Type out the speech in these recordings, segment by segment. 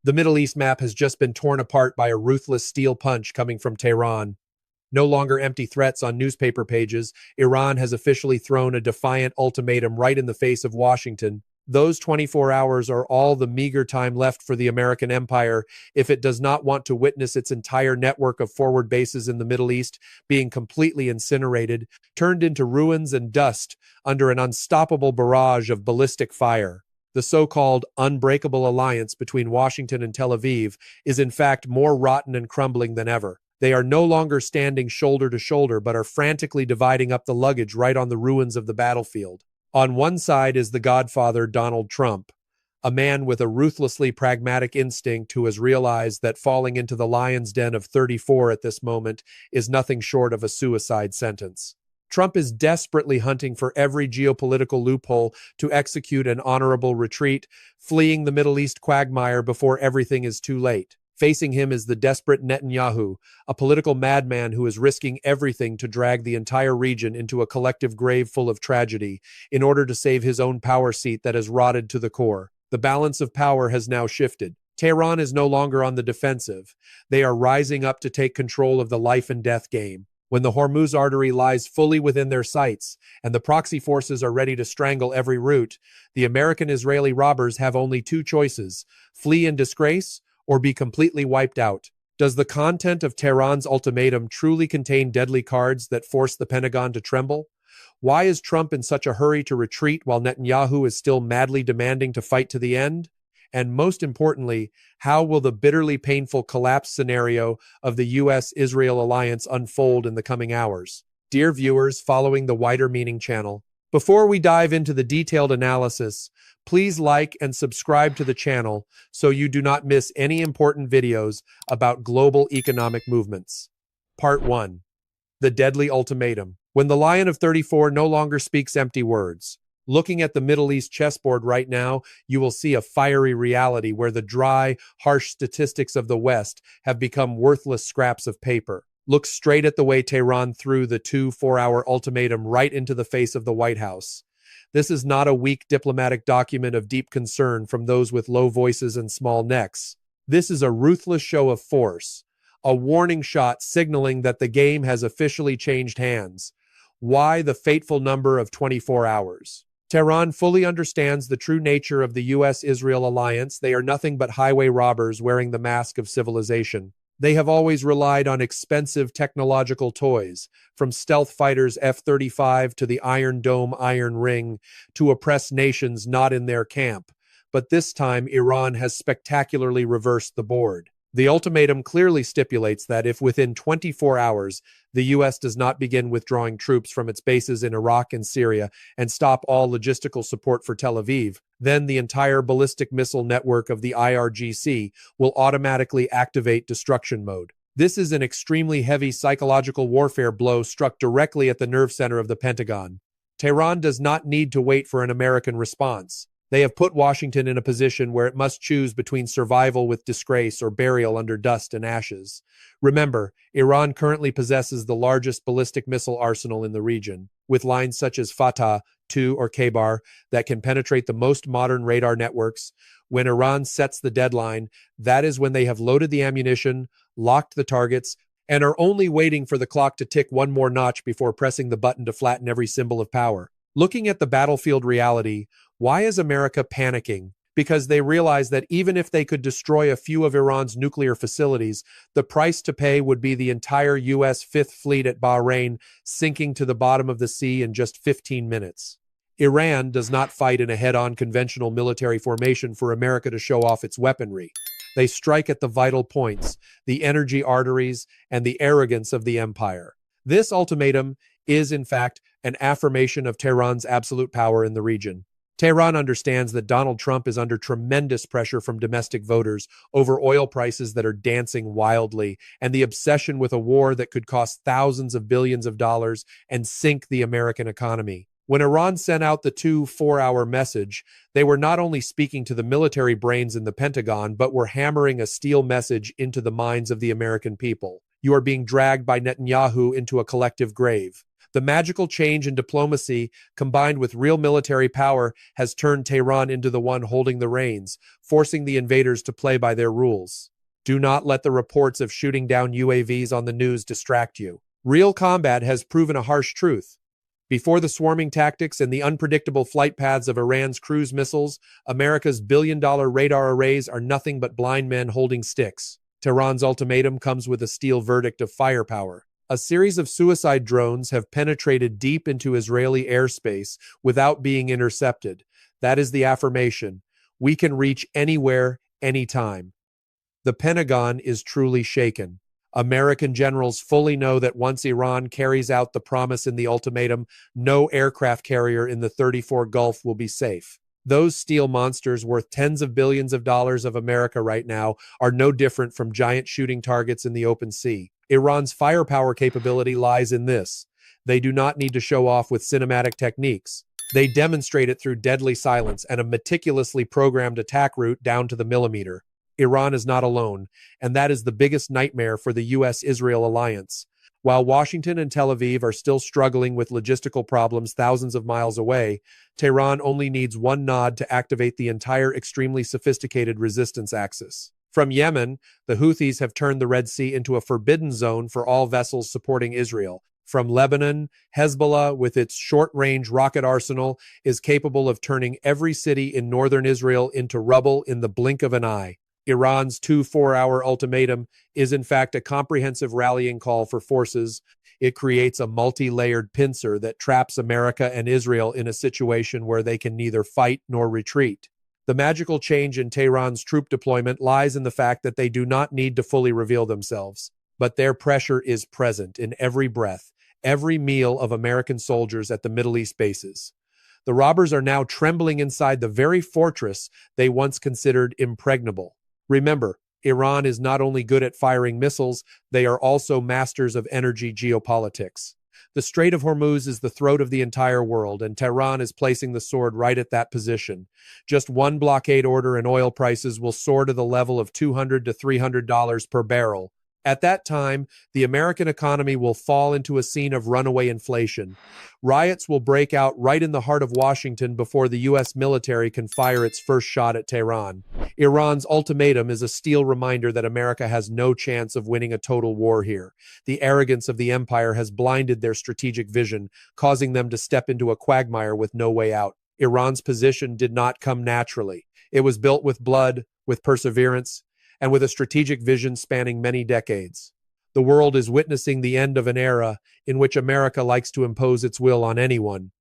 The Middle East map has just been torn apart by a ruthless steel punch coming from Tehran. No longer empty threats on newspaper pages, Iran has officially thrown a defiant ultimatum right in the face of Washington. Those 24 hours are all the meager time left for the American empire if it does not want to witness its entire network of forward bases in the Middle East being completely incinerated, turned into ruins and dust under an unstoppable barrage of ballistic fire. The so-called unbreakable alliance between Washington and Tel Aviv is in fact more rotten and crumbling than ever. They are no longer standing shoulder to shoulder, but are frantically dividing up the luggage right on the ruins of the battlefield. On one side is the godfather Donald Trump, a man with a ruthlessly pragmatic instinct who has realized that falling into the lion's den of 34 at this moment is nothing short of a suicide sentence. Trump is desperately hunting for every geopolitical loophole to execute an honorable retreat, fleeing the Middle East quagmire before everything is too late. Facing him is the desperate Netanyahu, a political madman who is risking everything to drag the entire region into a collective grave full of tragedy in order to save his own power seat that has rotted to the core. The balance of power has now shifted. Tehran is no longer on the defensive. They are rising up to take control of the life and death game. When the Hormuz artery lies fully within their sights and the proxy forces are ready to strangle every route, the American-Israeli robbers have only two choices: flee in disgrace or be completely wiped out. Does the content of Tehran's ultimatum truly contain deadly cards that force the Pentagon to tremble? Why is Trump in such a hurry to retreat while Netanyahu is still madly demanding to fight to the end? And most importantly, how will the bitterly painful collapse scenario of the U.S.-Israel alliance unfold in the coming hours? Dear viewers following the Wider Meaning channel, before we dive into the detailed analysis, please like and subscribe to the channel so you do not miss any important videos about global economic movements. Part 1. The Deadly Ultimatum. When the Lion of 34 no longer speaks empty words. Looking at the Middle East chessboard right now, you will see a fiery reality where the dry, harsh statistics of the West have become worthless scraps of paper. Look straight at the way Tehran threw the 4-hour ultimatum right into the face of the White House. This is not a weak diplomatic document of deep concern from those with low voices and small necks. This is a ruthless show of force, a warning shot signaling that the game has officially changed hands. Why the fateful number of 24 hours? Tehran fully understands the true nature of the U.S.-Israel alliance. They are nothing but highway robbers wearing the mask of civilization. They have always relied on expensive technological toys, from stealth fighters F-35 to the Iron Dome Iron Ring, to oppress nations not in their camp. But this time, Iran has spectacularly reversed the board. The ultimatum clearly stipulates that if within 24 hours the U.S. does not begin withdrawing troops from its bases in Iraq and Syria and stop all logistical support for Tel Aviv, then the entire ballistic missile network of the IRGC will automatically activate destruction mode. This is an extremely heavy psychological warfare blow struck directly at the nerve center of the Pentagon. Tehran does not need to wait for an American response. They have put Washington in a position where it must choose between survival with disgrace or burial under dust and ashes. Remember, Iran currently possesses the largest ballistic missile arsenal in the region, with lines such as Fatah 2 or K-Bar that can penetrate the most modern radar networks. When Iran sets the deadline, that is when they have loaded the ammunition, locked the targets, and are only waiting for the clock to tick one more notch before pressing the button to flatten every symbol of power. Looking at the battlefield reality, why is America panicking? Because they realize that even if they could destroy a few of Iran's nuclear facilities, the price to pay would be the entire U.S. Fifth Fleet at Bahrain sinking to the bottom of the sea in just 15 minutes. Iran does not fight in a head-on conventional military formation for America to show off its weaponry. They strike at the vital points, the energy arteries, and the arrogance of the empire. This ultimatum is, in fact, an affirmation of Tehran's absolute power in the region. Tehran understands that Donald Trump is under tremendous pressure from domestic voters over oil prices that are dancing wildly and the obsession with a war that could cost thousands of billions of dollars and sink the American economy. When Iran sent out the 4-hour message, they were not only speaking to the military brains in the Pentagon, but were hammering a steel message into the minds of the American people. You are being dragged by Netanyahu into a collective grave. The magical change in diplomacy, combined with real military power, has turned Tehran into the one holding the reins, forcing the invaders to play by their rules. Do not let the reports of shooting down UAVs on the news distract you. Real combat has proven a harsh truth. Before the swarming tactics and the unpredictable flight paths of Iran's cruise missiles, America's billion-dollar radar arrays are nothing but blind men holding sticks. Tehran's ultimatum comes with a steel verdict of firepower. A series of suicide drones have penetrated deep into Israeli airspace without being intercepted. That is the affirmation. We can reach anywhere, anytime. The Pentagon is truly shaken. American generals fully know that once Iran carries out the promise in the ultimatum, no aircraft carrier in the 34 Gulf will be safe. Those steel monsters worth tens of billions of dollars of America right now are no different from giant shooting targets in the open sea. Iran's firepower capability lies in this. They do not need to show off with cinematic techniques. They demonstrate it through deadly silence and a meticulously programmed attack route down to the millimeter. Iran is not alone, and that is the biggest nightmare for the U.S.-Israel alliance. While Washington and Tel Aviv are still struggling with logistical problems thousands of miles away, Tehran only needs one nod to activate the entire extremely sophisticated resistance axis. From Yemen, the Houthis have turned the Red Sea into a forbidden zone for all vessels supporting Israel. From Lebanon, Hezbollah, with its short-range rocket arsenal, is capable of turning every city in northern Israel into rubble in the blink of an eye. Iran's 4-hour ultimatum is in fact a comprehensive rallying call for forces. It creates a multi-layered pincer that traps America and Israel in a situation where they can neither fight nor retreat. The magical change in Tehran's troop deployment lies in the fact that they do not need to fully reveal themselves, but their pressure is present in every breath, every meal of American soldiers at the Middle East bases. The robbers are now trembling inside the very fortress they once considered impregnable. Remember, Iran is not only good at firing missiles, they are also masters of energy geopolitics. The Strait of Hormuz is the throat of the entire world, and Tehran is placing the sword right at that position. Just one blockade order and oil prices will soar to the level of $200 to $300 per barrel. At that time, the American economy will fall into a scene of runaway inflation. Riots will break out right in the heart of Washington before the U.S. military can fire its first shot at Tehran. Iran's ultimatum is a steel reminder that America has no chance of winning a total war here. The arrogance of the empire has blinded their strategic vision, causing them to step into a quagmire with no way out. Iran's position did not come naturally. It was built with blood, with perseverance, and with a strategic vision spanning many decades. The world is witnessing the end of an era in which America likes to impose its will on anyone.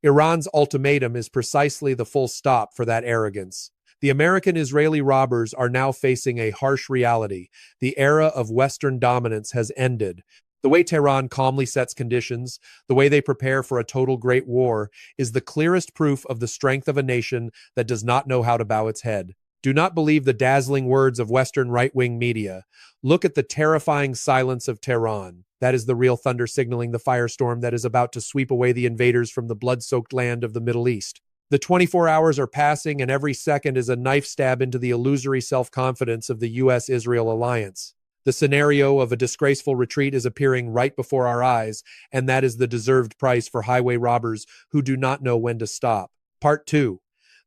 Iran's ultimatum is precisely the full stop for that arrogance. The American-Israeli robbers are now facing a harsh reality. The era of Western dominance has ended. The way Tehran calmly sets conditions, the way they prepare for a total great war, is the clearest proof of the strength of a nation that does not know how to bow its head. Do not believe the dazzling words of Western right-wing media. Look at the terrifying silence of Tehran. That is the real thunder signaling the firestorm that is about to sweep away the invaders from the blood-soaked land of the Middle East. The 24 hours are passing, and every second is a knife stab into the illusory self-confidence of the U.S.-Israel alliance. The scenario of a disgraceful retreat is appearing right before our eyes, and that is the deserved price for highway robbers who do not know when to stop. Part 2.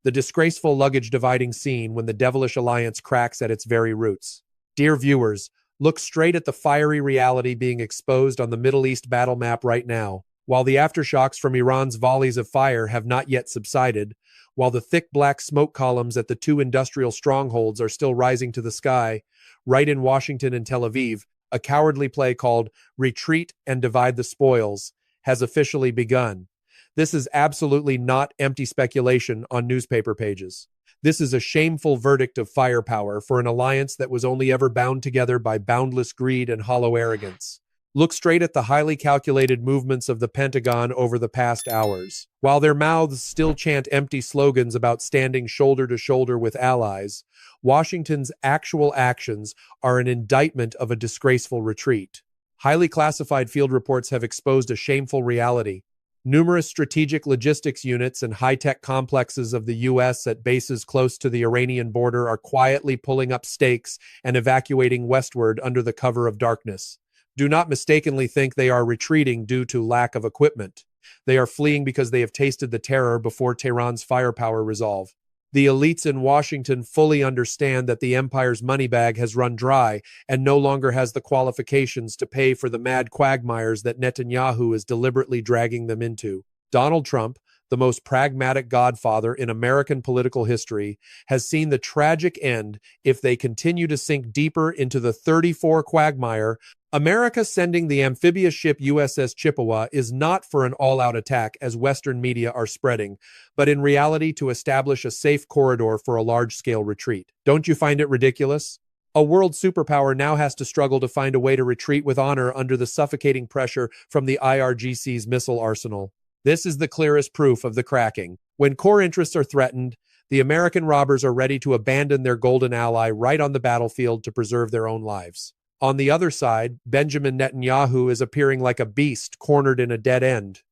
The disgraceful luggage dividing scene when the devilish alliance cracks at its very roots. Dear viewers, look straight at the fiery reality being exposed on the Middle East battle map right now. While the aftershocks from Iran's volleys of fire have not yet subsided, while the thick black smoke columns at the two industrial strongholds are still rising to the sky, right in Washington and Tel Aviv, a cowardly play called Retreat and Divide the Spoils has officially begun. This is absolutely not empty speculation on newspaper pages. This is a shameful verdict of firepower for an alliance that was only ever bound together by boundless greed and hollow arrogance. Look straight at the highly calculated movements of the Pentagon over the past hours. While their mouths still chant empty slogans about standing shoulder to shoulder with allies, Washington's actual actions are an indictment of a disgraceful retreat. Highly classified field reports have exposed a shameful reality. Numerous strategic logistics units and high-tech complexes of the U.S. at bases close to the Iranian border are quietly pulling up stakes and evacuating westward under the cover of darkness. Do not mistakenly think they are retreating due to lack of equipment. They are fleeing because they have tasted the terror before Tehran's firepower resolve. The elites in Washington fully understand that the empire's money bag has run dry and no longer has the qualifications to pay for the mad quagmires that Netanyahu is deliberately dragging them into. Donald Trump, the most pragmatic godfather in American political history, has seen the tragic end if they continue to sink deeper into the 34 quagmire. America sending the amphibious ship USS Chippewa is not for an all-out attack, as Western media are spreading, but in reality to establish a safe corridor for a large-scale retreat. Don't you find it ridiculous? A world superpower now has to struggle to find a way to retreat with honor under the suffocating pressure from the IRGC's missile arsenal. This is the clearest proof of the cracking. When core interests are threatened, the American robbers are ready to abandon their golden ally right on the battlefield to preserve their own lives. On the other side, Benjamin Netanyahu is appearing like a beast cornered in a dead end.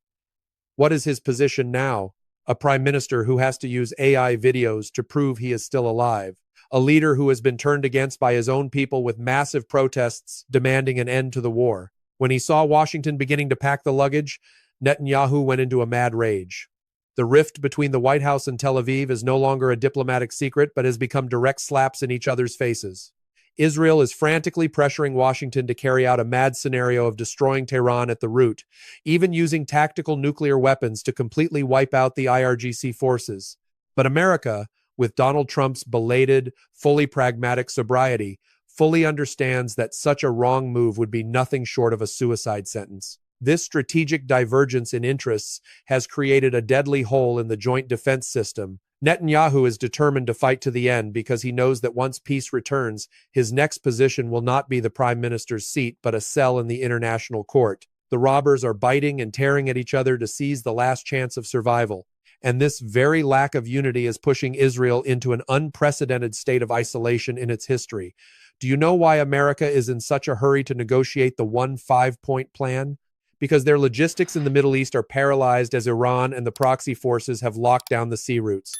What is his position now? A prime minister who has to use AI videos to prove he is still alive. A leader who has been turned against by his own people with massive protests demanding an end to the war. When he saw Washington beginning to pack the luggage, Netanyahu went into a mad rage. The rift between the White House and Tel Aviv is no longer a diplomatic secret, but has become direct slaps in each other's faces. Israel is frantically pressuring Washington to carry out a mad scenario of destroying Tehran at the root, even using tactical nuclear weapons to completely wipe out the IRGC forces. But America, with Donald Trump's belated, fully pragmatic sobriety, fully understands that such a wrong move would be nothing short of a suicide sentence. This strategic divergence in interests has created a deadly hole in the joint defense system. Netanyahu is determined to fight to the end because he knows that once peace returns, his next position will not be the prime minister's seat, but a cell in the international court. The robbers are biting and tearing at each other to seize the last chance of survival. And this very lack of unity is pushing Israel into an unprecedented state of isolation in its history. Do you know why America is in such a hurry to negotiate the 5-point plan? Because their logistics in the Middle East are paralyzed as Iran and the proxy forces have locked down the sea routes.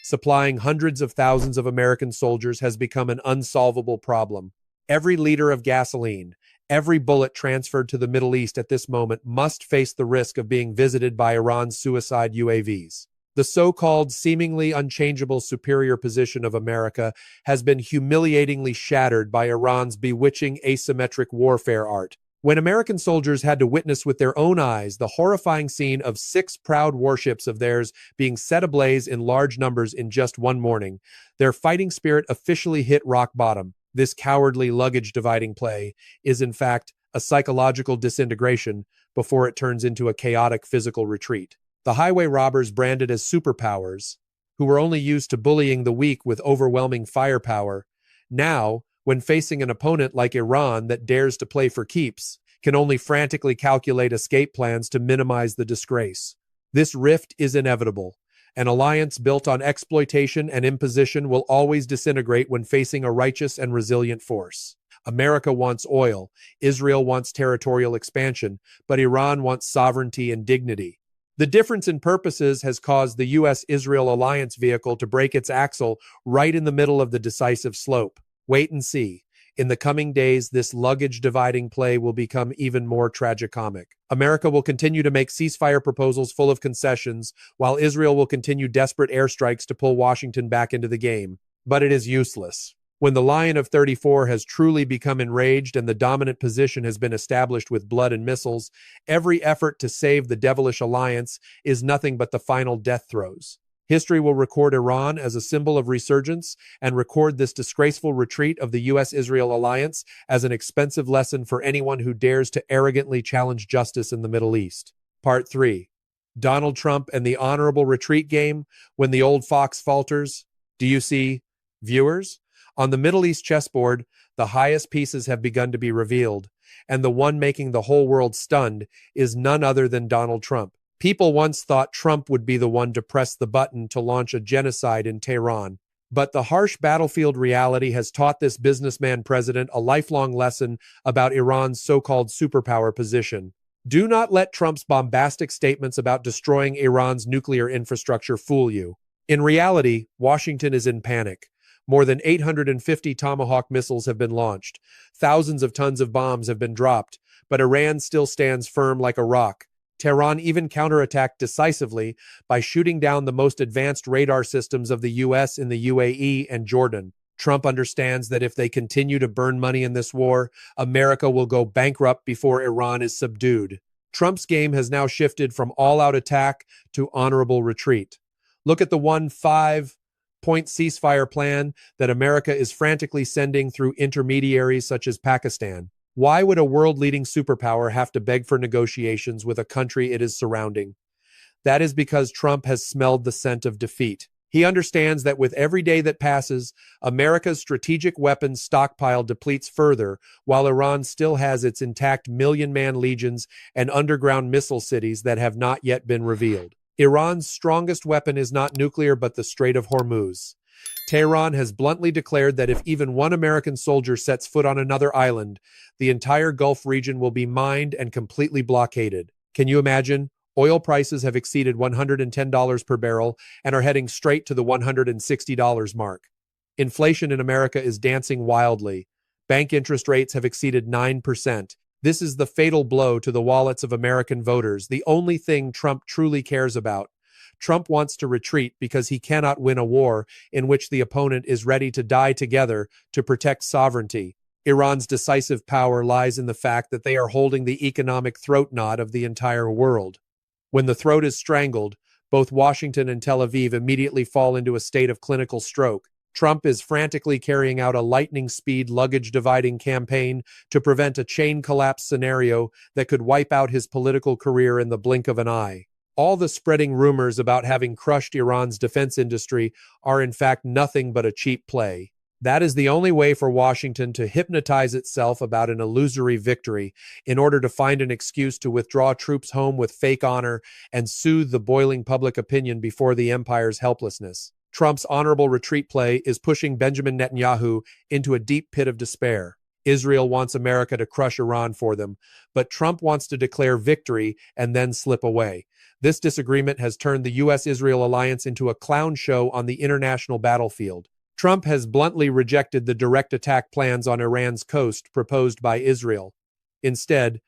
Supplying hundreds of thousands of American soldiers has become an unsolvable problem. Every liter of gasoline, every bullet transferred to the Middle East at this moment must face the risk of being visited by Iran's suicide UAVs. The so-called seemingly unchangeable superior position of America has been humiliatingly shattered by Iran's bewitching asymmetric warfare art. When American soldiers had to witness with their own eyes the horrifying scene of 6 proud warships of theirs being set ablaze in large numbers in just one morning, their fighting spirit officially hit rock bottom. This cowardly luggage dividing play is, in fact, a psychological disintegration before it turns into a chaotic physical retreat. The highway robbers branded as superpowers, who were only used to bullying the weak with overwhelming firepower, now, when facing an opponent like Iran that dares to play for keeps, can only frantically calculate escape plans to minimize the disgrace. This rift is inevitable. An alliance built on exploitation and imposition will always disintegrate when facing a righteous and resilient force. America wants oil, Israel wants territorial expansion, but Iran wants sovereignty and dignity. The difference in purposes has caused the U.S.-Israel alliance vehicle to break its axle right in the middle of the decisive slope. Wait and see. In the coming days, this luggage dividing play will become even more tragicomic. America will continue to make ceasefire proposals full of concessions, while Israel will continue desperate airstrikes to pull Washington back into the game. But it is useless. When the Lion of 34 has truly become enraged and the dominant position has been established with blood and missiles, every effort to save the devilish alliance is nothing but the final death throes. History will record Iran as a symbol of resurgence and record this disgraceful retreat of the U.S.-Israel alliance as an expensive lesson for anyone who dares to arrogantly challenge justice in the Middle East. Part 3. Donald Trump and the honorable retreat game when the old fox falters. Do you see? Viewers? On the Middle East chessboard, the highest pieces have begun to be revealed, and the one making the whole world stunned is none other than Donald Trump. People once thought Trump would be the one to press the button to launch a genocide in Tehran. But the harsh battlefield reality has taught this businessman president a lifelong lesson about Iran's so-called superpower position. Do not let Trump's bombastic statements about destroying Iran's nuclear infrastructure fool you. In reality, Washington is in panic. More than 850 Tomahawk missiles have been launched. Thousands of tons of bombs have been dropped. but Iran still stands firm like a rock. Tehran even counterattacked decisively by shooting down the most advanced radar systems of the US in the UAE and Jordan. Trump understands that if they continue to burn money in this war, America will go bankrupt before Iran is subdued. Trump's game has now shifted from all-out attack to honorable retreat. Look at the 5-point ceasefire plan that America is frantically sending through intermediaries such as Pakistan. Why would a world-leading superpower have to beg for negotiations with a country it is surrounding? That is because Trump has smelled the scent of defeat. He understands that with every day that passes, America's strategic weapons stockpile depletes further, while Iran still has its intact million-man legions and underground missile cities that have not yet been revealed. Iran's strongest weapon is not nuclear but the Strait of Hormuz. Tehran has bluntly declared that if even one American soldier sets foot on another island, the entire Gulf region will be mined and completely blockaded. Can you imagine? Oil prices have exceeded $110 per barrel and are heading straight to the $160 mark. Inflation in America is dancing wildly. Bank interest rates have exceeded 9%. This is the fatal blow to the wallets of American voters, the only thing Trump truly cares about. Trump wants to retreat because he cannot win a war in which the opponent is ready to die together to protect sovereignty. Iran's decisive power lies in the fact that they are holding the economic throat knot of the entire world. When the throat is strangled, both Washington and Tel Aviv immediately fall into a state of clinical stroke. Trump is frantically carrying out a lightning-speed luggage-dividing campaign to prevent a chain collapse scenario that could wipe out his political career in the blink of an eye. All the spreading rumors about having crushed Iran's defense industry are in fact nothing but a cheap play. That is the only way for Washington to hypnotize itself about an illusory victory in order to find an excuse to withdraw troops home with fake honor and soothe the boiling public opinion before the empire's helplessness. Trump's honorable retreat play is pushing Benjamin Netanyahu into a deep pit of despair. Israel wants America to crush Iran for them, but Trump wants to declare victory and then slip away. This disagreement has turned the U.S.-Israel alliance into a clown show on the international battlefield. Trump has bluntly rejected the direct attack plans on Iran's coast proposed by Israel. Instead,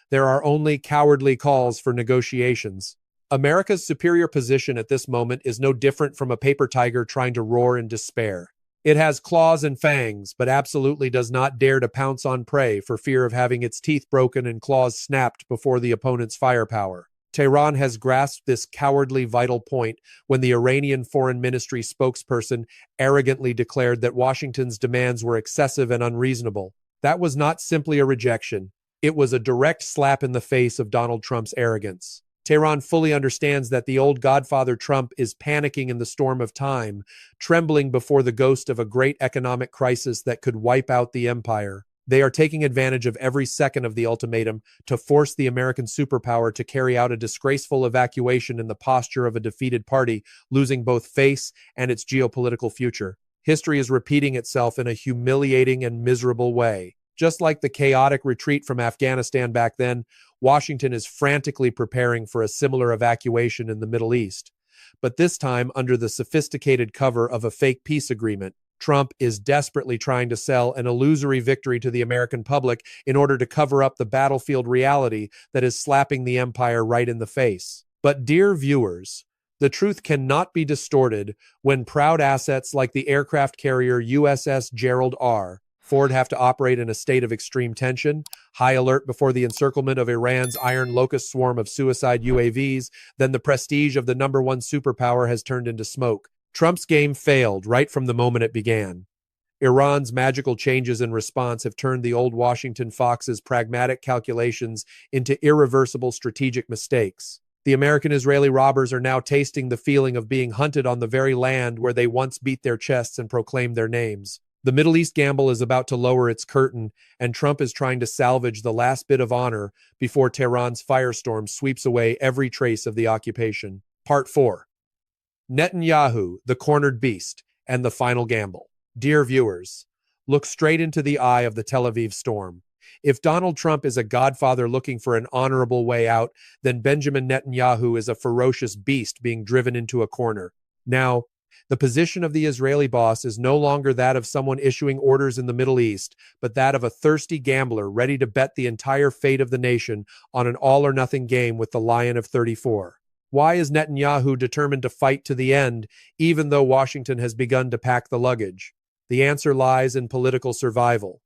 there are only cowardly calls for negotiations. America's superior position at this moment is no different from a paper tiger trying to roar in despair. It has claws and fangs, but absolutely does not dare to pounce on prey for fear of having its teeth broken and claws snapped before the opponent's firepower. Tehran has grasped this cowardly vital point when the Iranian Foreign Ministry spokesperson arrogantly declared that Washington's demands were excessive and unreasonable. That was not simply a rejection. It was a direct slap in the face of Donald Trump's arrogance. Tehran fully understands that the old godfather Trump is panicking in the storm of time, trembling before the ghost of a great economic crisis that could wipe out the empire. They are taking advantage of every second of the ultimatum to force the American superpower to carry out a disgraceful evacuation in the posture of a defeated party, losing both face and its geopolitical future. History is repeating itself in a humiliating and miserable way. Just like the chaotic retreat from Afghanistan back then, Washington is frantically preparing for a similar evacuation in the Middle East. But this time under the sophisticated cover of a fake peace agreement. Trump is desperately trying to sell an illusory victory to the American public in order to cover up the battlefield reality that is slapping the empire right in the face. But dear viewers, the truth cannot be distorted when proud assets like the aircraft carrier USS Gerald R. Ford have to operate in a state of extreme tension, high alert before the encirclement of Iran's iron locust swarm of suicide UAVs, then the prestige of the #1 superpower has turned into smoke. Trump's game failed right from the moment it began. Iran's magical changes in response have turned the old Washington Fox's pragmatic calculations into irreversible strategic mistakes. The American-Israeli robbers are now tasting the feeling of being hunted on the very land where they once beat their chests and proclaimed their names. The Middle East gamble is about to lower its curtain, and Trump is trying to salvage the last bit of honor before Tehran's firestorm sweeps away every trace of the occupation. Part 4. Netanyahu, the cornered beast, and the final gamble. Dear viewers, look straight into the eye of the Tel Aviv storm. If Donald Trump is a godfather looking for an honorable way out, then Benjamin Netanyahu is a ferocious beast being driven into a corner. Now, The position of the Israeli boss is no longer that of someone issuing orders in the Middle East, but that of a thirsty gambler ready to bet the entire fate of the nation on an all-or-nothing game with the Lion of 34. Why is Netanyahu determined to fight to the end, even though Washington has begun to pack the luggage? The answer lies in political survival.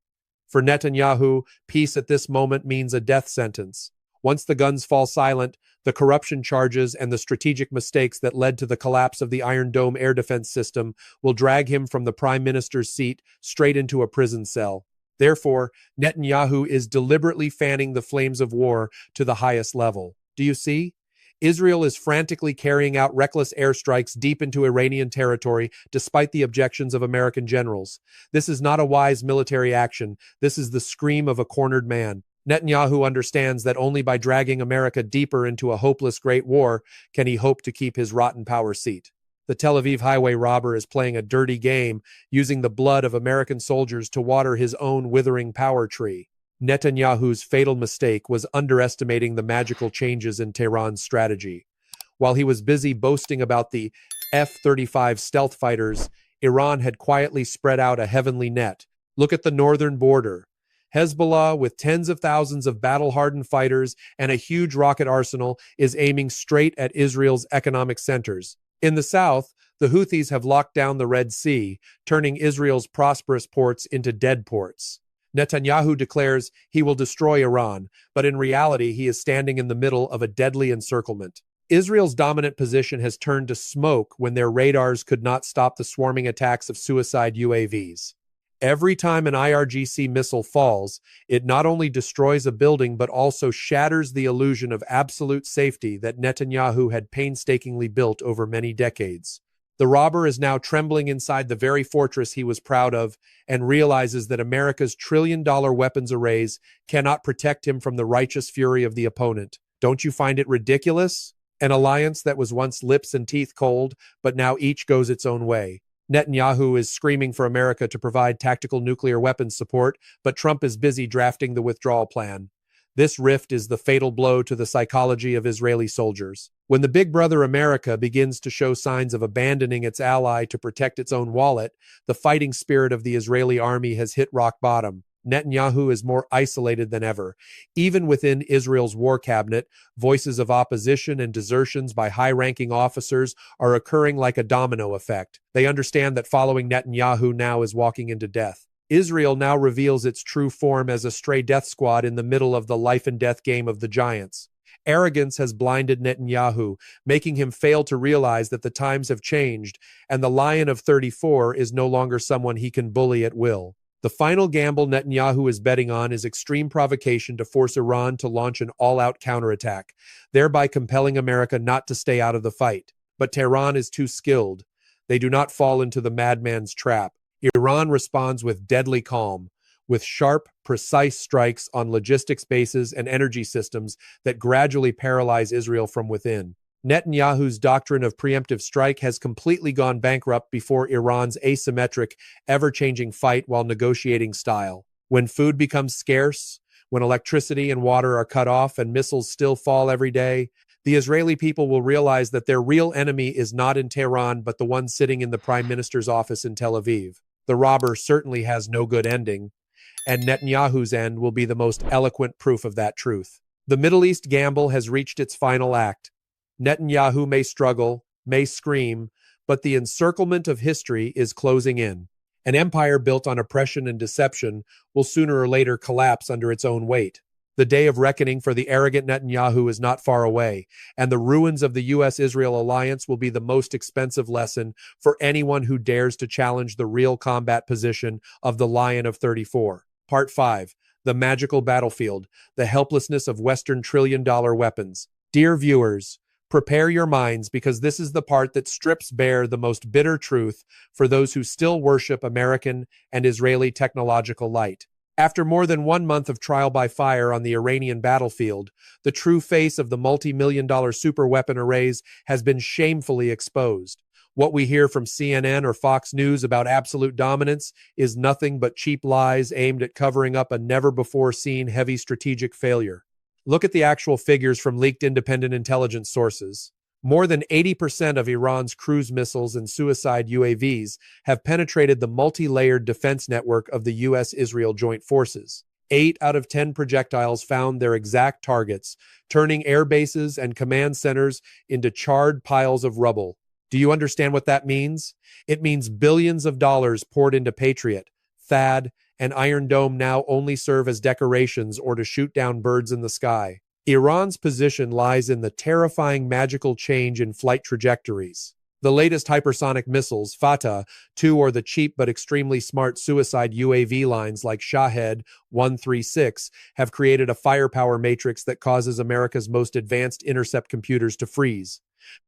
For Netanyahu, peace at this moment means a death sentence. Once the guns fall silent, the corruption charges and the strategic mistakes that led to the collapse of the Iron Dome air defense system will drag him from the prime minister's seat straight into a prison cell. Therefore, Netanyahu is deliberately fanning the flames of war to the highest level. Do you see? Israel is frantically carrying out reckless airstrikes deep into Iranian territory despite the objections of American generals. This is not a wise military action. This is the scream of a cornered man. Netanyahu understands that only by dragging America deeper into a hopeless great war can he hope to keep his rotten power seat. The Tel Aviv highway robber is playing a dirty game, using the blood of American soldiers to water his own withering power tree. Netanyahu's fatal mistake was underestimating the magical changes in Tehran's strategy. While he was busy boasting about the F-35 stealth fighters, Iran had quietly spread out a heavenly net. Look at the northern border. Hezbollah, with tens of thousands of battle-hardened fighters and a huge rocket arsenal, is aiming straight at Israel's economic centers. In the south, the Houthis have locked down the Red Sea, turning Israel's prosperous ports into dead ports. Netanyahu declares he will destroy Iran, but in reality he is standing in the middle of a deadly encirclement. Israel's dominant position has turned to smoke when their radars could not stop the swarming attacks of suicide UAVs. Every time an IRGC missile falls, it not only destroys a building but also shatters the illusion of absolute safety that Netanyahu had painstakingly built over many decades. The robber is now trembling inside the very fortress he was proud of and realizes that America's trillion-dollar weapons arrays cannot protect him from the righteous fury of the opponent. Don't you find it ridiculous? An alliance that was once lips and teeth cold, but now each goes its own way. Netanyahu is screaming for America to provide tactical nuclear weapons support, but Trump is busy drafting the withdrawal plan. This rift is the fatal blow to the psychology of Israeli soldiers. When the big brother America begins to show signs of abandoning its ally to protect its own wallet, the fighting spirit of the Israeli army has hit rock bottom. Netanyahu is more isolated than ever. Even within Israel's war cabinet, voices of opposition and desertions by high-ranking officers are occurring like a domino effect. They understand that following Netanyahu now is walking into death. Israel now reveals its true form as a stray death squad in the middle of the life-and-death game of the giants. Arrogance has blinded Netanyahu, making him fail to realize that the times have changed, and the Lion of 34 is no longer someone he can bully at will. The final gamble Netanyahu is betting on is extreme provocation to force Iran to launch an all-out counterattack, thereby compelling America not to stay out of the fight. But Tehran is too skilled. They do not fall into the madman's trap. Iran responds with deadly calm, with sharp, precise strikes on logistics bases and energy systems that gradually paralyze Israel from within. Netanyahu's doctrine of preemptive strike has completely gone bankrupt before Iran's asymmetric, ever-changing fight while negotiating style. When food becomes scarce, when electricity and water are cut off and missiles still fall every day, the Israeli people will realize that their real enemy is not in Tehran but the one sitting in the prime minister's office in Tel Aviv. The robber certainly has no good ending, and Netanyahu's end will be the most eloquent proof of that truth. The Middle East gamble has reached its final act. Netanyahu may struggle, may scream, but the encirclement of history is closing in. An empire built on oppression and deception will sooner or later collapse under its own weight. The day of reckoning for the arrogant Netanyahu is not far away, and the ruins of the U.S.-Israel alliance will be the most expensive lesson for anyone who dares to challenge the real combat position of the Lion of 34. Part 5. The Magical Battlefield, the Helplessness of Western Trillion-Dollar Weapons. Dear viewers, prepare your minds because this is the part that strips bare the most bitter truth for those who still worship American and Israeli technological light. After more than 1 month of trial by fire on the Iranian battlefield, the true face of the multi-million-dollar superweapon arrays has been shamefully exposed. What we hear from CNN or Fox News about absolute dominance is nothing but cheap lies aimed at covering up a never-before-seen heavy strategic failure. Look at the actual figures from leaked independent intelligence sources. More than 80% of Iran's cruise missiles and suicide UAVs have penetrated the multi-layered defense network of the U.S.-Israel Joint Forces. 8 out of 10 projectiles found their exact targets, turning air bases and command centers into charred piles of rubble. Do you understand what that means? It means billions of dollars poured into Patriot, THAAD, and Iron Dome now only serve as decorations or to shoot down birds in the sky. Iran's position lies in the terrifying magical change in flight trajectories. The latest hypersonic missiles, Fateh 2, or the cheap but extremely smart suicide UAV lines like Shahed 136 have created a firepower matrix that causes America's most advanced intercept computers to freeze.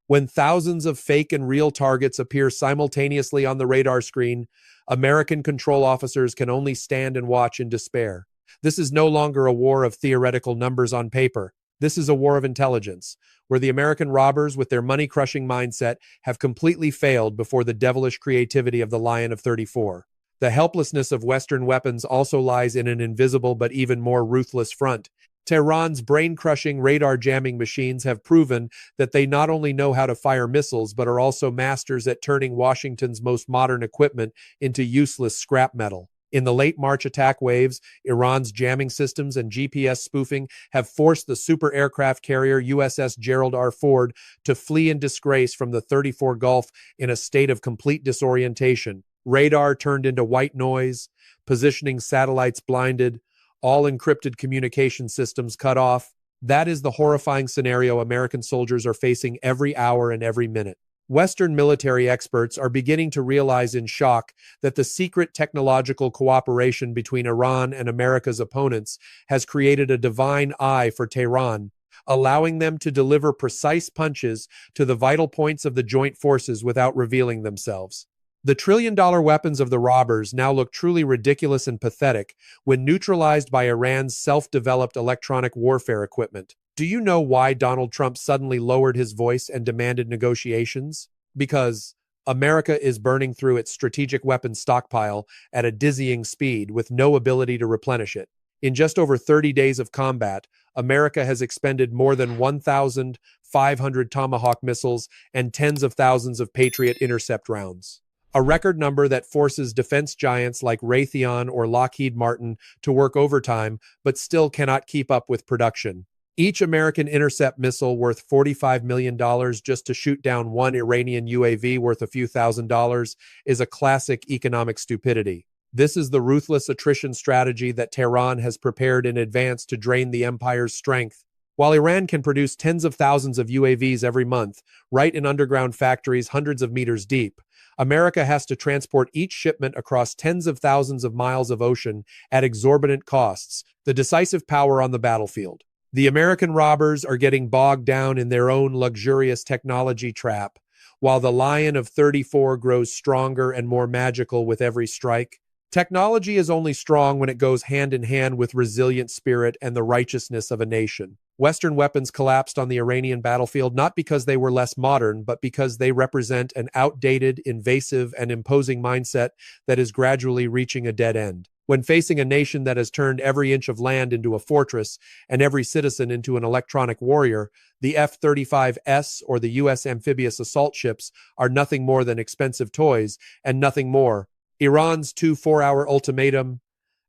When thousands of fake and real targets appear simultaneously on the radar screen, American control officers can only stand and watch in despair. This is no longer a war of theoretical numbers on paper. This is a war of intelligence, where the American robbers, with their money-crushing mindset, have completely failed before the devilish creativity of the Lion of 34. The helplessness of Western weapons also lies in an invisible but even more ruthless front. Tehran's brain-crushing radar-jamming machines have proven that they not only know how to fire missiles but are also masters at turning Washington's most modern equipment into useless scrap metal. In the late March attack waves, Iran's jamming systems and GPS spoofing have forced the super aircraft carrier USS Gerald R. Ford to flee in disgrace from the 34 Gulf in a state of complete disorientation. Radar turned into white noise, positioning satellites blinded, all encrypted communication systems cut off. That is the horrifying scenario American soldiers are facing every hour and every minute. Western military experts are beginning to realize in shock that the secret technological cooperation between Iran and America's opponents has created a divine eye for Tehran, allowing them to deliver precise punches to the vital points of the joint forces without revealing themselves. The trillion-dollar weapons of the robbers now look truly ridiculous and pathetic when neutralized by Iran's self-developed electronic warfare equipment. Do you know why Donald Trump suddenly lowered his voice and demanded negotiations? Because America is burning through its strategic weapons stockpile at a dizzying speed with no ability to replenish it. In just over 30 days of combat, America has expended more than 1,500 Tomahawk missiles and tens of thousands of Patriot intercept rounds. A record number that forces defense giants like Raytheon or Lockheed Martin to work overtime but still cannot keep up with production. Each American intercept missile worth $45 million just to shoot down one Iranian UAV worth a few $1,000s is a classic economic stupidity. This is the ruthless attrition strategy that Tehran has prepared in advance to drain the empire's strength. While Iran can produce tens of thousands of UAVs every month, right in underground factories hundreds of meters deep, America has to transport each shipment across tens of thousands of miles of ocean at exorbitant costs, the decisive power on the battlefield. The American robbers are getting bogged down in their own luxurious technology trap, while the Lion of 34 grows stronger and more magical with every strike. Technology is only strong when it goes hand in hand with resilient spirit and the righteousness of a nation. Western weapons collapsed on the Iranian battlefield not because they were less modern, but because they represent an outdated, invasive, and imposing mindset that is gradually reaching a dead end. When facing a nation that has turned every inch of land into a fortress and every citizen into an electronic warrior, the F-35S or the U.S. amphibious assault ships are nothing more than expensive toys and nothing more. Iran's 4-hour ultimatum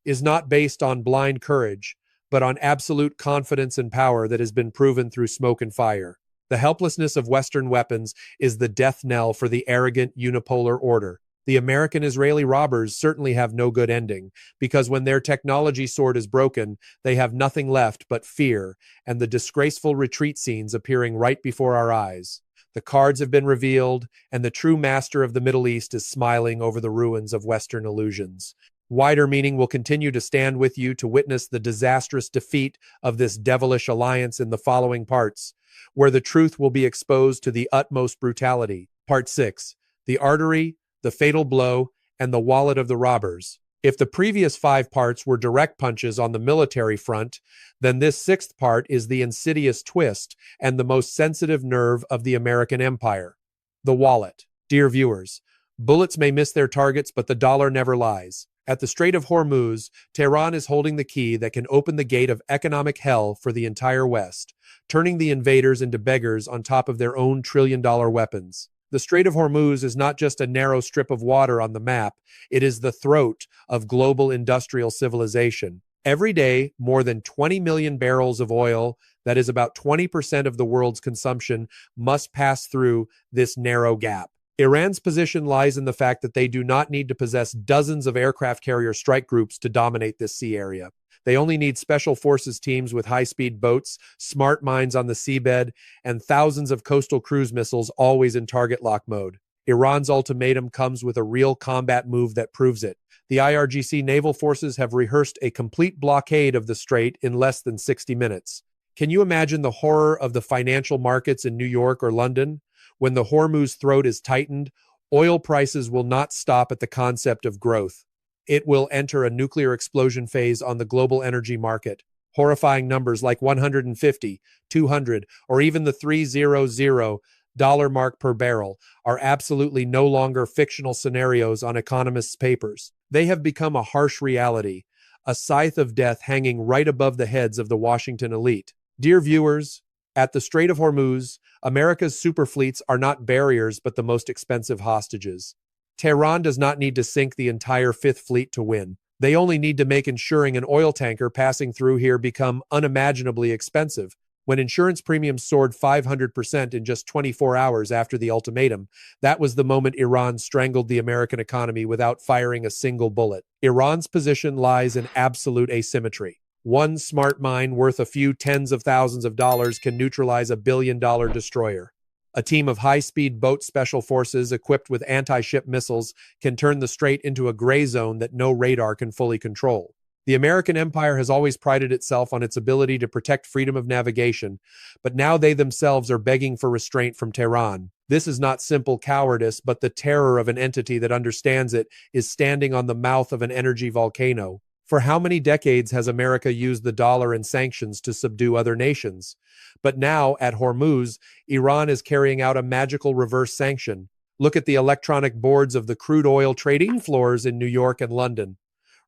is not based on blind courage, but on absolute confidence and power that has been proven through smoke and fire. The helplessness of Western weapons is the death knell for the arrogant unipolar order. The American-Israeli robbers certainly have no good ending, because when their technology sword is broken, they have nothing left but fear and the disgraceful retreat scenes appearing right before our eyes. The cards have been revealed, and the true master of the Middle East is smiling over the ruins of Western illusions. Wider meaning will continue to stand with you to witness the disastrous defeat of this devilish alliance in the following parts, where the truth will be exposed to the utmost brutality. Part 6. The Artery, the Fatal Blow, and the Wallet of the Robbers. If the previous 5 parts were direct punches on the military front, then this 6th part is the insidious twist and the most sensitive nerve of the American empire. The wallet. Dear viewers, bullets may miss their targets, but the dollar never lies. At the Strait of Hormuz, Tehran is holding the key that can open the gate of economic hell for the entire West, turning the invaders into beggars on top of their own trillion-dollar weapons. The Strait of Hormuz is not just a narrow strip of water on the map, it is the throat of global industrial civilization. Every day, more than 20 million barrels of oil, that is about 20% of the world's consumption, must pass through this narrow gap. Iran's position lies in the fact that they do not need to possess dozens of aircraft carrier strike groups to dominate this sea area. They only need special forces teams with high-speed boats, smart mines on the seabed, and thousands of coastal cruise missiles always in target lock mode. Iran's ultimatum comes with a real combat move that proves it. The IRGC naval forces have rehearsed a complete blockade of the strait in less than 60 minutes. Can you imagine the horror of the financial markets in New York or London? When the Hormuz throat is tightened, oil prices will not stop at the concept of growth. It will enter a nuclear explosion phase on the global energy market. Horrifying numbers like 150, 200, or even the $300 mark per barrel are absolutely no longer fictional scenarios on economists' papers. They have become a harsh reality, a scythe of death hanging right above the heads of the Washington elite. Dear viewers, at the Strait of Hormuz, America's superfleets are not barriers but the most expensive hostages. Tehran does not need to sink the entire Fifth Fleet to win. They only need to make ensuring an oil tanker passing through here become unimaginably expensive. When insurance premiums soared 500% in just 24 hours after the ultimatum, that was the moment Iran strangled the American economy without firing a single bullet. Iran's position lies in absolute asymmetry. One smart mine worth a few tens of thousands of dollars can neutralize a billion-dollar destroyer. A team of high-speed boat special forces equipped with anti-ship missiles can turn the strait into a gray zone that no radar can fully control. The American empire has always prided itself on its ability to protect freedom of navigation, but now they themselves are begging for restraint from Tehran. This is not simple cowardice, but the terror of an entity that understands it is standing on the mouth of an energy volcano. For how many decades has America used the dollar and sanctions to subdue other nations? But now, at Hormuz, Iran is carrying out a magical reverse sanction. Look at the electronic boards of the crude oil trading floors in New York and London.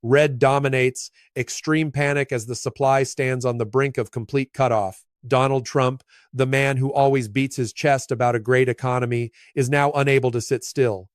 Red dominates, extreme panic as the supply stands on the brink of complete cutoff. Donald Trump, the man who always beats his chest about a great economy, is now unable to sit still.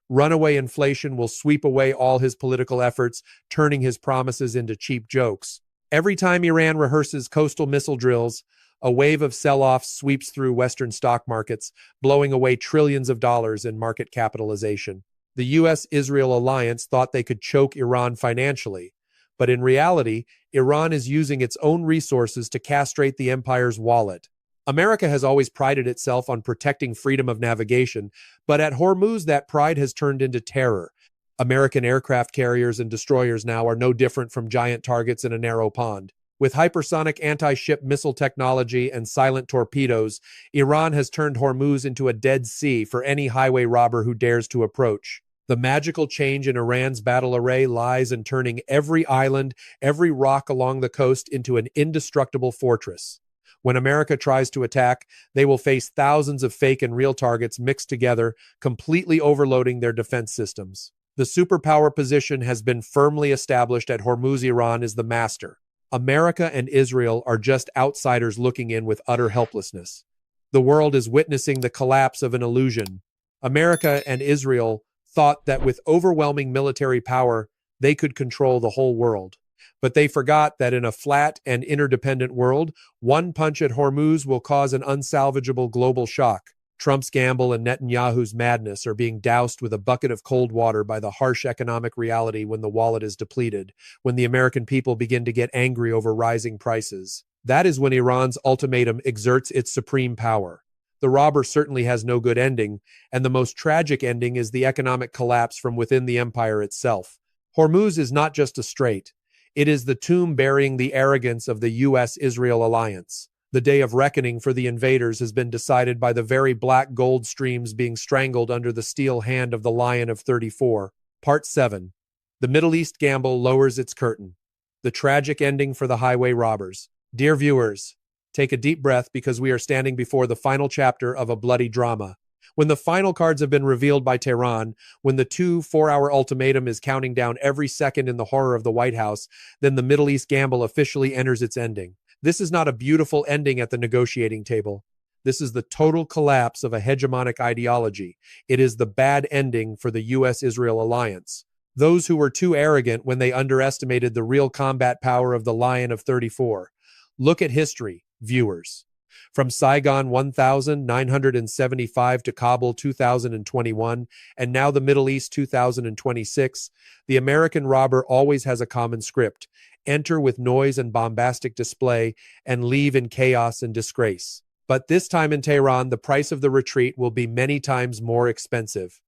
Runaway inflation will sweep away all his political efforts, turning his promises into cheap jokes. Every time Iran rehearses coastal missile drills, a wave of sell-offs sweeps through Western stock markets, blowing away trillions of dollars in market capitalization. The U.S.-Israel alliance thought they could choke Iran financially, but in reality, Iran is using its own resources to castrate the empire's wallet. America has always prided itself on protecting freedom of navigation, but at Hormuz that pride has turned into terror. American aircraft carriers and destroyers now are no different from giant targets in a narrow pond. With hypersonic anti-ship missile technology and silent torpedoes, Iran has turned Hormuz into a dead sea for any highway robber who dares to approach. The magical change in Iran's battle array lies in turning every island, every rock along the coast into an indestructible fortress. When America tries to attack, they will face thousands of fake and real targets mixed together, completely overloading their defense systems. The superpower position has been firmly established at Hormuz. Iran is the master. America and Israel are just outsiders looking in with utter helplessness. The world is witnessing the collapse of an illusion. America and Israel thought that with overwhelming military power, they could control the whole world. But they forgot that in a flat and interdependent world, one punch at Hormuz will cause an unsalvageable global shock. Trump's gamble and Netanyahu's madness are being doused with a bucket of cold water by the harsh economic reality when the wallet is depleted, when the American people begin to get angry over rising prices. That is when Iran's ultimatum exerts its supreme power. The robber certainly has no good ending, and the most tragic ending is the economic collapse from within the empire itself. Hormuz is not just a strait. It is the tomb burying the arrogance of the U.S.-Israel alliance. The day of reckoning for the invaders has been decided by the very black gold streams being strangled under the steel hand of the Lion of 34. Part 7. The Middle East gamble lowers its curtain. The tragic ending for the highway robbers. Dear viewers, take a deep breath because we are standing before the final chapter of a bloody drama. When the final cards have been revealed by Tehran, when the 4-hour ultimatum is counting down every second in the horror of the White House, then the Middle East gamble officially enters its ending. This is not a beautiful ending at the negotiating table. This is the total collapse of a hegemonic ideology. It is the bad ending for the U.S.-Israel alliance. Those who were too arrogant when they underestimated the real combat power of the Lion of 34. Look at history, viewers. From Saigon 1975 to Kabul 2021, and now the Middle East 2026, the American robber always has a common script: enter with noise and bombastic display, and leave in chaos and disgrace. But this time in Tehran, the price of the retreat will be many times more expensive,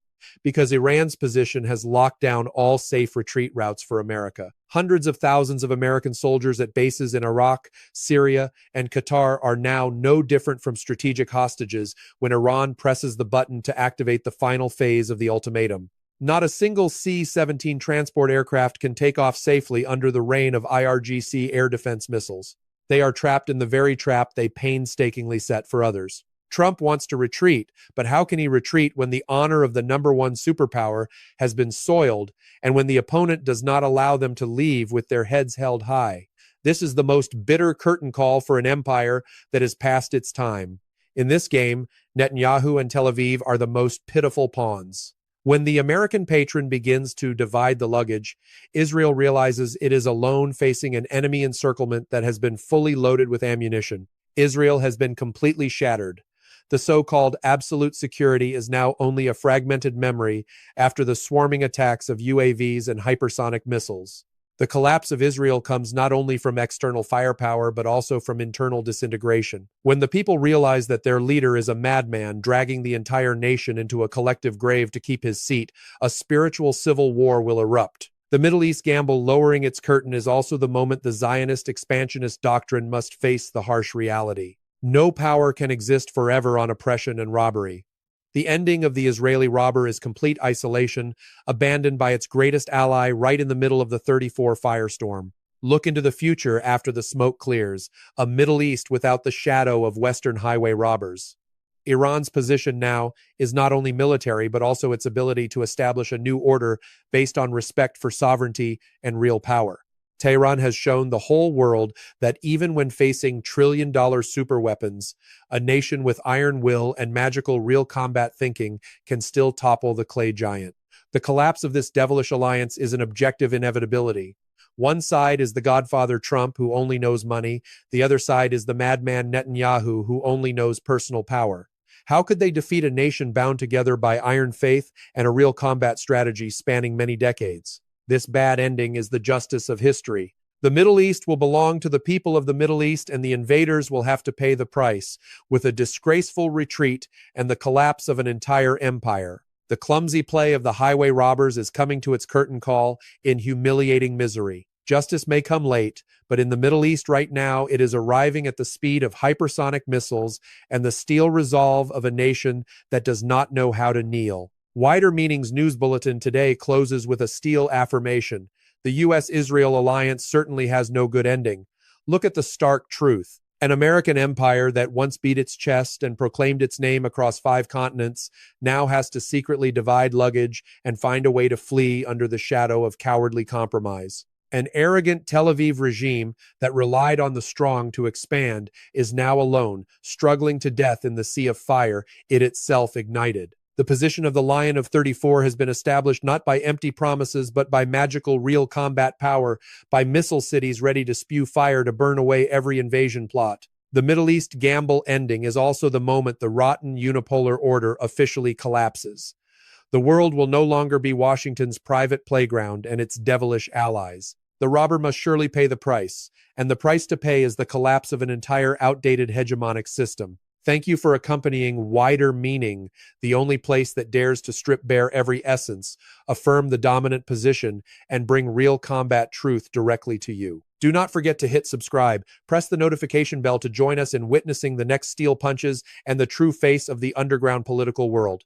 because Iran's position has locked down all safe retreat routes for America. Hundreds of thousands of American soldiers at bases in Iraq, Syria, and Qatar are now no different from strategic hostages when Iran presses the button to activate the final phase of the ultimatum. Not a single C-17 transport aircraft can take off safely under the rain of IRGC air defense missiles. They are trapped in the very trap they painstakingly set for others. Trump wants to retreat, but how can he retreat when the honor of the #1 superpower has been soiled and when the opponent does not allow them to leave with their heads held high? This is the most bitter curtain call for an empire that has passed its time. In this game, Netanyahu and Tel Aviv are the most pitiful pawns. When the American patron begins to divide the luggage, Israel realizes it is alone facing an enemy encirclement that has been fully loaded with ammunition. Israel has been completely shattered. The so-called absolute security is now only a fragmented memory after the swarming attacks of UAVs and hypersonic missiles. The collapse of Israel comes not only from external firepower but also from internal disintegration. When the people realize that their leader is a madman dragging the entire nation into a collective grave to keep his seat, a spiritual civil war will erupt. The Middle East gamble lowering its curtain is also the moment the Zionist expansionist doctrine must face the harsh reality. No power can exist forever on oppression and robbery. The ending of the Israeli robber is complete isolation, abandoned by its greatest ally right in the middle of the 34 firestorm. Look into the future after the smoke clears, a Middle East without the shadow of Western highway robbers. Iran's position now is not only military but also its ability to establish a new order based on respect for sovereignty and real power. Tehran has shown the whole world that even when facing trillion-dollar superweapons, a nation with iron will and magical real combat thinking can still topple the clay giant. The collapse of this devilish alliance is an objective inevitability. One side is the godfather Trump, who only knows money. The other side is the madman Netanyahu, who only knows personal power. How could they defeat a nation bound together by iron faith and a real combat strategy spanning many decades? This bad ending is the justice of history. The Middle East will belong to the people of the Middle East, and the invaders will have to pay the price, with a disgraceful retreat and the collapse of an entire empire. The clumsy play of the highway robbers is coming to its curtain call in humiliating misery. Justice may come late, but in the Middle East right now, it is arriving at the speed of hypersonic missiles and the steel resolve of a nation that does not know how to kneel. Wider Meaning's news bulletin today closes with a steel affirmation. The U.S.-Israel alliance certainly has no good ending. Look at the stark truth. An American empire that once beat its chest and proclaimed its name across 5 continents now has to secretly divide luggage and find a way to flee under the shadow of cowardly compromise. An arrogant Tel Aviv regime that relied on the strong to expand is now alone, struggling to death in the sea of fire it itself ignited. The position of the Lion of 34 has been established not by empty promises, but by magical real combat power, by missile cities ready to spew fire to burn away every invasion plot. The Middle East gamble ending is also the moment the rotten unipolar order officially collapses. The world will no longer be Washington's private playground and its devilish allies. The robber must surely pay the price, and the price to pay is the collapse of an entire outdated hegemonic system. Thank you for accompanying Wider Meaning, the only place that dares to strip bare every essence, affirm the dominant position, and bring real combat truth directly to you. Do not forget to hit subscribe, press the notification bell to join us in witnessing the next steel punches and the true face of the underground political world.